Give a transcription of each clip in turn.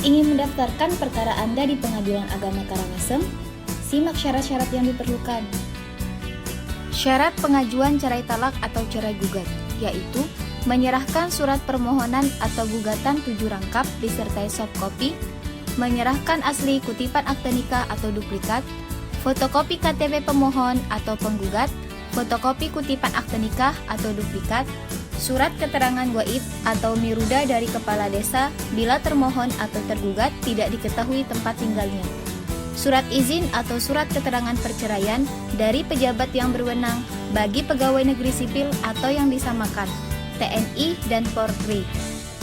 Ingin mendaftarkan perkara Anda di Pengadilan Agama Karangasem? Simak syarat-syarat yang diperlukan. Syarat pengajuan cerai talak atau cerai gugat, yaitu menyerahkan surat permohonan atau gugatan 7 rangkap disertai soft copy, menyerahkan asli kutipan akte nikah atau duplikat, fotokopi KTP pemohon atau penggugat, fotokopi kutipan akte nikah atau duplikat, surat keterangan gaib atau miruda dari kepala desa bila termohon atau tergugat tidak diketahui tempat tinggalnya, surat izin atau surat keterangan perceraian dari pejabat yang berwenang bagi pegawai negeri sipil atau yang disamakan, TNI dan Polri.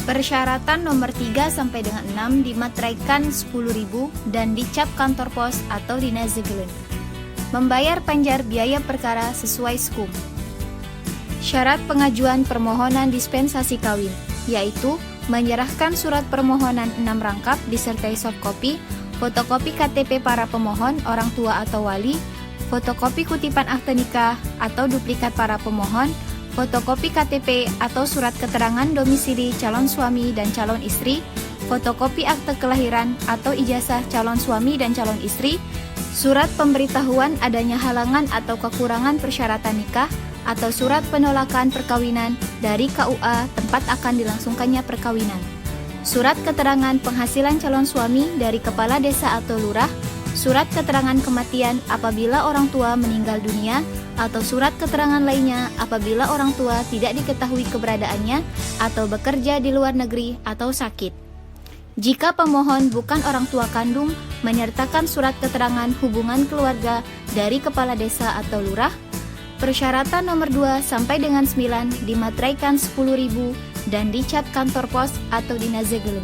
Persyaratan nomor 3 sampai dengan 6 dimateraikan 10.000 dan dicap kantor pos atau dinas Zegelen. Membayar panjar biaya perkara sesuai skum. Syarat pengajuan permohonan dispensasi kawin, yaitu menyerahkan surat permohonan 6 rangkap disertai soft copy, fotokopi KTP para pemohon, orang tua atau wali, fotokopi kutipan akte nikah atau duplikat para pemohon, fotokopi KTP atau surat keterangan domisili calon suami dan calon istri, fotokopi akte kelahiran atau ijazah calon suami dan calon istri, surat pemberitahuan adanya halangan atau kekurangan persyaratan nikah, atau surat penolakan perkawinan dari KUA tempat akan dilangsungkannya perkawinan, surat keterangan penghasilan calon suami dari kepala desa atau lurah, surat keterangan kematian apabila orang tua meninggal dunia, atau surat keterangan lainnya apabila orang tua tidak diketahui keberadaannya atau bekerja di luar negeri atau sakit. Jika pemohon bukan orang tua kandung, menyertakan surat keterangan hubungan keluarga dari kepala desa atau lurah. Persyaratan nomor 2 sampai dengan 9 dimateraikan 10.000 dan dicap kantor pos atau dinas Zegelen.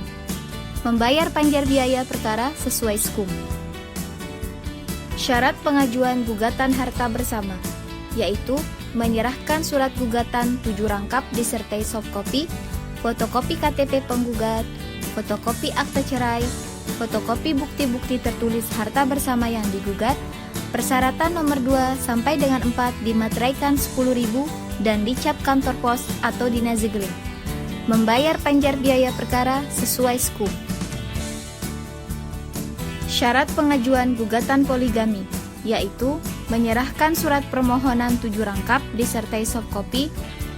Membayar panjar biaya perkara sesuai skum. Syarat pengajuan gugatan harta bersama, yaitu menyerahkan surat gugatan 7 rangkap disertai soft copy, fotokopi KTP penggugat, fotokopi akte cerai, fotokopi bukti-bukti tertulis harta bersama yang digugat. Persyaratan nomor 2 sampai dengan 4 dimateraikan 10.000 dan dicap kantor pos atau dinas Zegelen. Membayar panjar biaya perkara sesuai skum. Syarat pengajuan gugatan poligami, yaitu menyerahkan surat permohonan 7 rangkap disertai soft copy,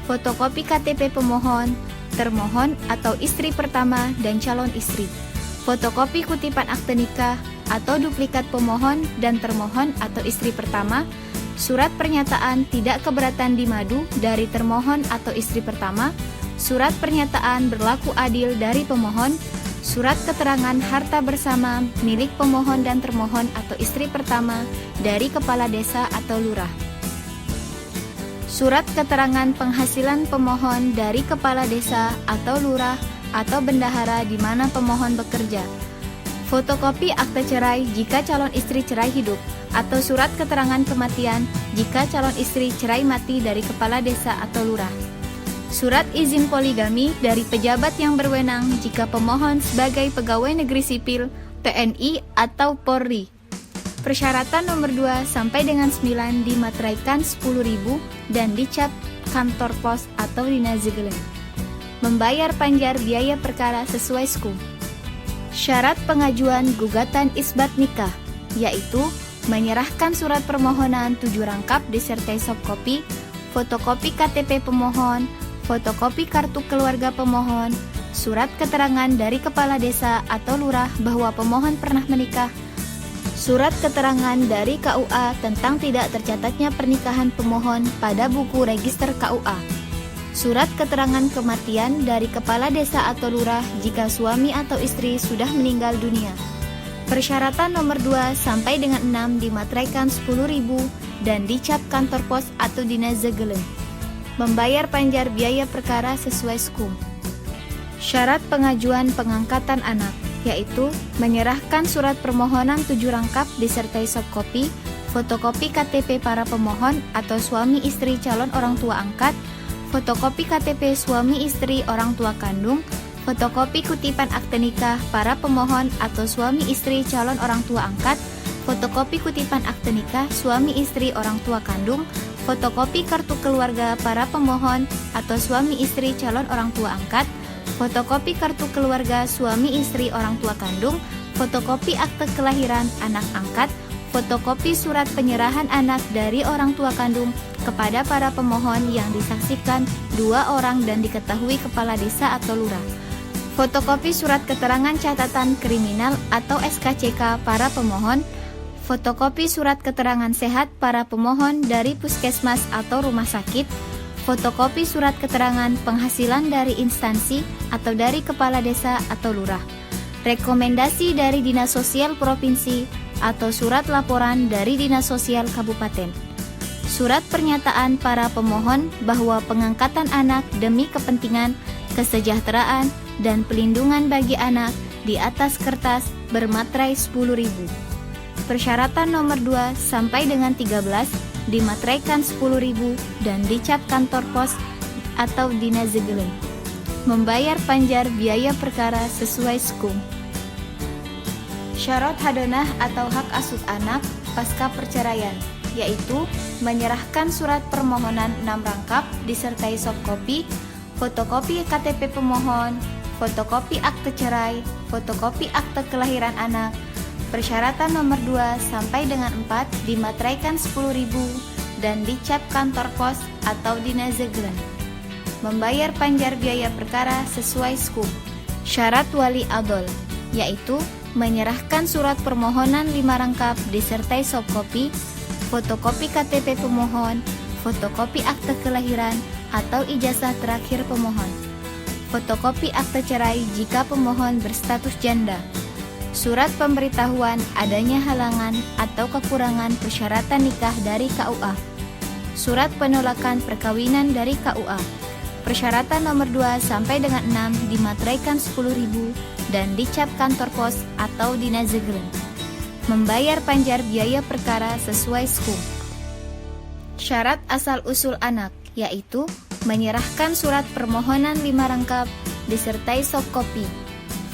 fotokopi KTP pemohon, termohon atau istri pertama dan calon istri, fotokopi kutipan akte nikah atau duplikat pemohon dan termohon atau istri pertama, surat pernyataan tidak keberatan di madu dari termohon atau istri pertama, surat pernyataan berlaku adil dari pemohon, surat keterangan harta bersama milik pemohon dan termohon atau istri pertama dari kepala desa atau lurah, surat keterangan penghasilan pemohon dari kepala desa atau lurah atau bendahara di mana pemohon bekerja, fotokopi akte cerai jika calon istri cerai hidup, atau surat keterangan kematian jika calon istri cerai mati dari kepala desa atau lurah, surat izin poligami dari pejabat yang berwenang jika pemohon sebagai pegawai negeri sipil, TNI atau Polri. Persyaratan nomor 2 sampai dengan 9 dimateraikan 10.000 dan dicap kantor pos atau dinas Zegelen. Membayar panjar biaya perkara sesuai skum. Syarat pengajuan gugatan isbat nikah, yaitu menyerahkan surat permohonan 7 rangkap disertai soft copy, fotokopi KTP pemohon, fotokopi kartu keluarga pemohon, surat keterangan dari kepala desa atau lurah bahwa pemohon pernah menikah, surat keterangan dari KUA tentang tidak tercatatnya pernikahan pemohon pada buku register KUA, surat keterangan kematian dari kepala desa atau lurah jika suami atau istri sudah meninggal dunia. Persyaratan nomor 2 sampai dengan 6 dimateraikan 10.000 dan dicap kantor pos atau dinas Zegelen. Membayar panjar biaya perkara sesuai skum. Syarat pengajuan pengangkatan anak, yaitu menyerahkan surat permohonan 7 rangkap disertai soft copy, fotokopi KTP para pemohon atau suami istri calon orang tua angkat, fotokopi KTP suami istri orang tua kandung, fotokopi kutipan akte nikah para pemohon atau suami istri calon orang tua angkat, fotokopi kutipan akte nikah suami istri orang tua kandung, fotokopi kartu keluarga para pemohon atau suami istri calon orang tua angkat, fotokopi kartu keluarga suami istri orang tua kandung, fotokopi akte kelahiran anak angkat, fotokopi surat penyerahan anak dari orang tua kandung kepada para pemohon yang disaksikan 2 orang dan diketahui kepala desa atau lurah, fotokopi surat keterangan catatan kriminal atau SKCK para pemohon, fotokopi surat keterangan sehat para pemohon dari puskesmas atau rumah sakit, fotokopi surat keterangan penghasilan dari instansi atau dari kepala desa atau lurah, rekomendasi dari Dinas Sosial Provinsi atau surat laporan dari Dinas Sosial Kabupaten, surat pernyataan para pemohon bahwa pengangkatan anak demi kepentingan, kesejahteraan, dan pelindungan bagi anak di atas kertas bermaterai 10.000. Persyaratan nomor 2 sampai dengan 13 dimateraikan 10.000 dan dicap kantor pos atau dinazegelen. Membayar panjar biaya perkara sesuai skum. Syarat hadanah atau hak asuh anak pasca perceraian, yaitu menyerahkan surat permohonan 6 rangkap disertai softkopi, fotokopi KTP pemohon, fotokopi akte cerai, fotokopi akte kelahiran anak. Persyaratan nomor 2 sampai dengan 4 dimateraikan 10.000 dan dicap kantor pos atau dinazegelen. Membayar panjar biaya perkara sesuai skum. Syarat wali adol, yaitu menyerahkan surat permohonan 5 rangkap disertai softkopi, fotokopi KTP pemohon, fotokopi akte kelahiran atau ijazah terakhir pemohon, fotokopi akte cerai jika pemohon berstatus janda, surat pemberitahuan adanya halangan atau kekurangan persyaratan nikah dari KUA, surat penolakan perkawinan dari KUA. Persyaratan nomor 2 sampai dengan 6 dimateraikan 10.000 dan dicap kantor pos atau dinazegelen. Membayar panjar biaya perkara sesuai skum. Syarat asal-usul anak, yaitu menyerahkan surat permohonan 5 rangkap disertai softkopi,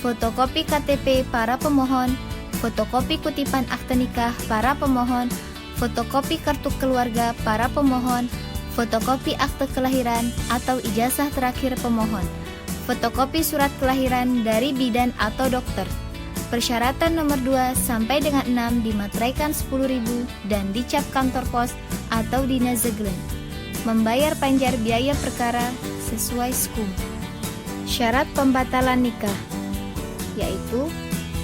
fotokopi KTP para pemohon, fotokopi kutipan akte nikah para pemohon, fotokopi kartu keluarga para pemohon, fotokopi akte kelahiran atau ijazah terakhir pemohon, fotokopi surat kelahiran dari bidan atau dokter. Persyaratan nomor 2 sampai dengan 6 dimateraikan 10.000 dan dicap kantor pos atau dinazegelen. Membayar panjar biaya perkara sesuai skum. Syarat pembatalan nikah, yaitu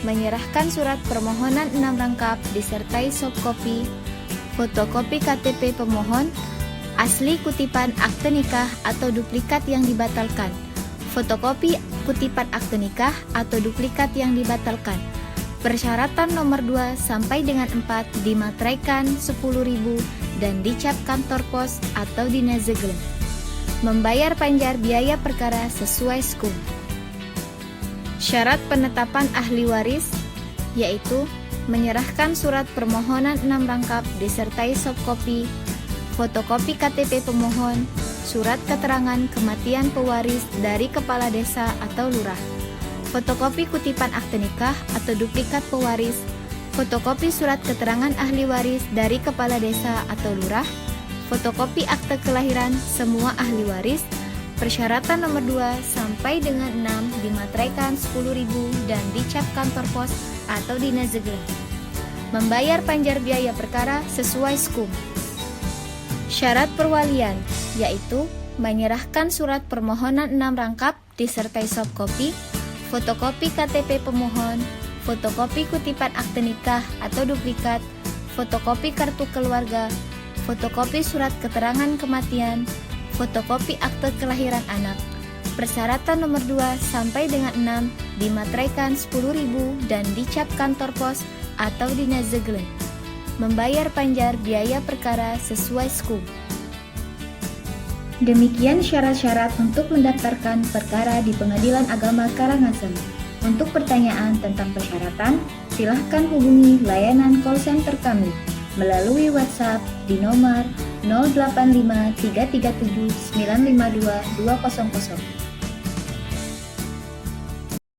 menyerahkan surat permohonan 6 rangkap disertai softkopi, fotokopi KTP pemohon, asli kutipan akte nikah atau duplikat yang dibatalkan, fotokopi kutipan akte nikah atau duplikat yang dibatalkan. Persyaratan nomor 2 sampai dengan 4 dimateraikan 10.000 dan dicap kantor pos atau dinazegelen. Membayar panjar biaya perkara sesuai skum. Syarat penetapan ahli waris, yaitu menyerahkan surat permohonan 6 rangkap disertai softkopi, fotokopi KTP pemohon, surat keterangan kematian pewaris dari kepala desa atau lurah, fotokopi kutipan akte nikah atau duplikat pewaris, fotokopi surat keterangan ahli waris dari kepala desa atau lurah, fotokopi akte kelahiran semua ahli waris. Persyaratan nomor 2 sampai dengan 6 dimateraikan 10.000 dan dicap kantor pos atau dinazegelen. Membayar panjar biaya perkara sesuai skum. Syarat perwalian, yaitu menyerahkan surat permohonan 6 rangkap disertai softkopi, fotokopi KTP pemohon, fotokopi kutipan akte nikah atau duplikat, fotokopi kartu keluarga, fotokopi surat keterangan kematian, fotokopi akte kelahiran anak. Persyaratan nomor 2 sampai dengan 6 dimateraikan 10.000 dan dicap kantor pos atau dinazegelen. Membayar panjar biaya perkara sesuai skum. Demikian syarat-syarat untuk mendaftarkan perkara di Pengadilan Agama Karangasem. Untuk pertanyaan tentang persyaratan, silahkan hubungi layanan call center kami melalui WhatsApp di nomor 085337952200.